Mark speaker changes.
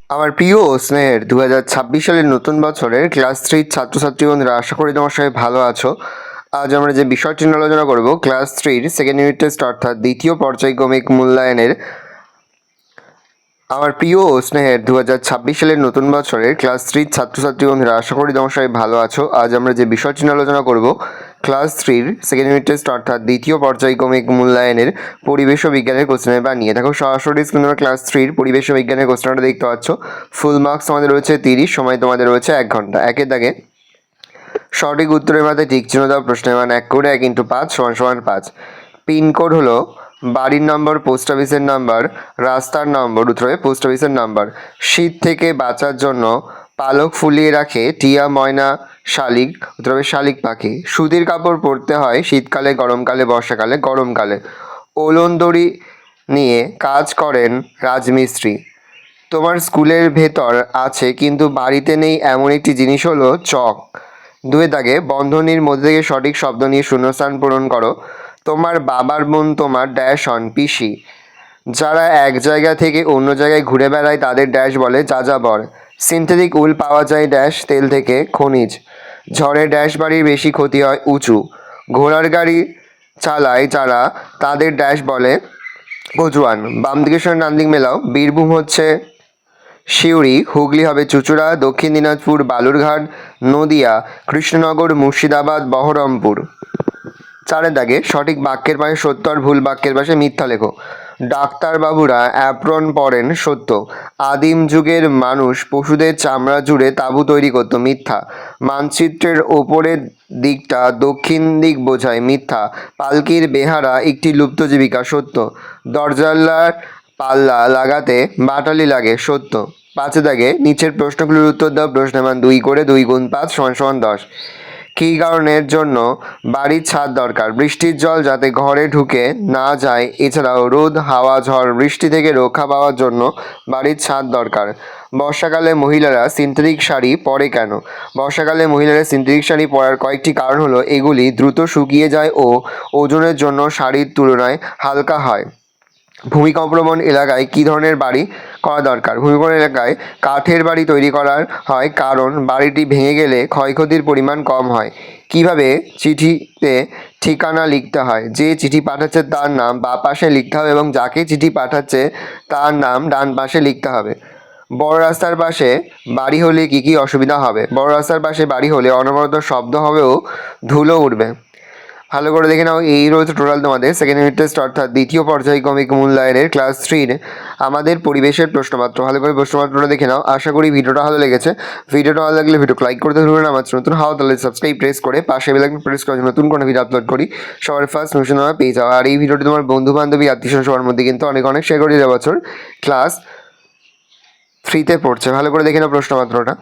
Speaker 1: আমার প্রিয় স্নেহের 2026 সালের নতুন বছরের ক্লাস 3 ছাত্রছাত্রী বন্ধুরা, আশা করি তোমার সবাই ভালো আছো। আজ আমরা যে বিষয়টি নিয়ে আলোচনা করব ক্লাস 3 সেকেন্ড ইউনিট টেস্ট অর্থাৎ দ্বিতীয় পর্যায়ক্রমিক মূল্যায়নের। আমার প্রিয় স্নেহের 2026 সালের নতুন বছরের ক্লাস 3 ছাত্রছাত্রী বন্ধুরা, আশা করি তোমার সবাই ভালো আছো। আজ আমরা যে বিষয়টি নিয়ে আলোচনা করব ক্লাস 3 সেকেন্ড ইউনিট টেস্ট অর্থাৎ দ্বিতীয় পর্যায়ক্রমিক মূল্যায়নের পরিবেশ ও বিজ্ঞানের কোশ্চেন পেপার নিয়ে। দেখো সরাসরি স্ক্রিনে ক্লাস 3 পরিবেশ ও বিজ্ঞানের কোশ্চেনটা দেখতে পাচ্ছ। ফুল মার্কস তোমাদের রয়েছে 30, সময় তোমাদের রয়েছে 1 ঘন্টা। একের দাগে সঠিক উত্তরের মাথায় ঠিক চিহ্ন দাও। প্রশ্নের মান 1 করে 1 × 5 = 5। পিনকোড হলো বাড়ির নম্বর, পোস্ট অফিসের নাম্বার, রাস্তার নম্বর, উত্তরে পোস্ট অফিসের নাম্বার। শীত থেকে বাঁচার জন্য পালক ফুলিয়ে রাখে টিয়া, ময়না, শালিক, উত্তরে শালিক পাখি। সুতির কাপড় পরতে হয় শীতকালে, গরমকালে, বর্ষাকালে, গরমকালে। ওলন দড়ি নিয়ে কাজ করেন রাজমিস্ত্রি। তোমার স্কুলের ভেতর আছে কিন্তু বাড়িতে নেই এমন একটি জিনিস হলো চক। দুয়ের দাগে বন্ধনীর মধ্যে থেকে সঠিক শব্দ নিয়ে শূন্যস্থান পূরণ করো। তোমার বাবার বোন তোমার ড্যাশ হন পিসি। যারা এক জায়গা থেকে অন্য জায়গায় ঘুরে বেড়ায় তাদের ড্যাশ বলে যাযাবর। সিনথেটিক উল পাওয়া যায় ড্যাশ তেল থেকে, খনিজ। ঝড়ে ড্যাশ বাড়ির বেশি ক্ষতি হয় উঁচু। ঘোড়ার গাড়ি চালায় যারা তাদের ড্যাশ বলে কচুয়ান। বাম দিকের সঙ্গে ডান দিক মেলাও। বীরভূম হচ্ছে সিউড়ি, হুগলি হবে চুঁচুড়া, দক্ষিণ দিনাজপুর বালুরঘাট, নদিয়া, কৃষ্ণনগর, মুর্শিদাবাদ, বহরমপুর। চারের দাগে সঠিক বাক্যের পাশে সত্য আর ভুল বাক্যের পাশে মিথ্যা লেখো। ডাক্তারবাবুরা অ্যাপ্রন পরেন, সত্য। আদিম যুগের মানুষ পশুদের চামড়া জুড়ে তাঁবু তৈরি করত, মিথ্যা। মানচিত্রের ওপরের দিকটা দক্ষিণ দিক বোঝায়, মিথ্যা। পালকির বেহারা একটি লুপ্ত জীবিকা, সত্য। দরজার পাল্লা লাগাতে বাটালি লাগে, সত্য। পাঁচের দাগে নিচের প্রশ্নগুলির উত্তর দাও। প্রশ্নের মান 2 করে 2 × 5 = 10। কী কারণের জন্য বাড়ির ছাদ দরকার? বৃষ্টির জল যাতে ঘরে ঢুকে না যায়, এছাড়াও রোদ, হাওয়া, ঝড়, বৃষ্টি থেকে রক্ষা পাওয়ার জন্য বাড়ির ছাদ দরকার। বর্ষাকালে মহিলারা সিনথেটিক শাড়ি পরে কেন? বর্ষাকালে মহিলারা সিনথেটিক শাড়ি পরার কয়েকটি কারণ হলো এগুলি দ্রুত শুকিয়ে যায় ও ওজনের জন্য শাড়ির তুলনায় হালকা হয়। ভূমিকম্পপ্রবণ এলাকায় কী ধরনের বাড়ি করা দরকার? ভূমিকম্পপ্রবণ এলাকায় কাঠের বাড়ি তৈরি করা হয় কারণ বাড়িটি ভেঙে গেলে ক্ষয়ক্ষতির পরিমাণ কম হয়। কিভাবে চিঠিতে ঠিকানা লিখতে হয়? যে চিঠি পাঠাচ্ছে তার নাম বাঁ পাশে লিখতে হবে এবং যাকে চিঠি পাঠাচ্ছে তার নাম ডান পাশে লিখতে হবে। বড় রাস্তার পাশে বাড়ি হলে কী কী অসুবিধা হবে? বড় রাস্তার পাশে বাড়ি হলে অনবরত শব্দ হবে ও ধুলো উঠবে। ভালো করে দেখে নাও, এই রয়েছে টোটাল তোমাদের সেকেন্ড ইউনিট টেস্ট অর্থাৎ দ্বিতীয় পর্যায়ক্রমিক মূল্যায়নের ক্লাস 3 আমাদের পরিবেশের প্রশ্নপত্র। ভালো করে প্রশ্নপত্রটা দেখে নাও। আশা করি ভিডিওটা ভালো লেগেছে। ভিডিওটা ভালো লাগলে ভিডিও লাইক করতে ভুলবেন না। আমার নতুন হওয়া তাহলে সাবস্ক্রাইব প্রেস করে পাশে বেল আইকন প্রেস করে নতুন কোনো ভিডিও আপলোড করি সবার ফার্স্ট নোটিফিকেশন পেয়ে যাও। আর এই ভিডিওটি তোমার বন্ধু বান্ধবী আত্মীয় সবার মধ্যে কিন্তু অনেক শেয়ার করে দিতে বছর ক্লাস 3-তে পড়ছে। ভালো করে দেখে নাও প্রশ্নপত্রটা।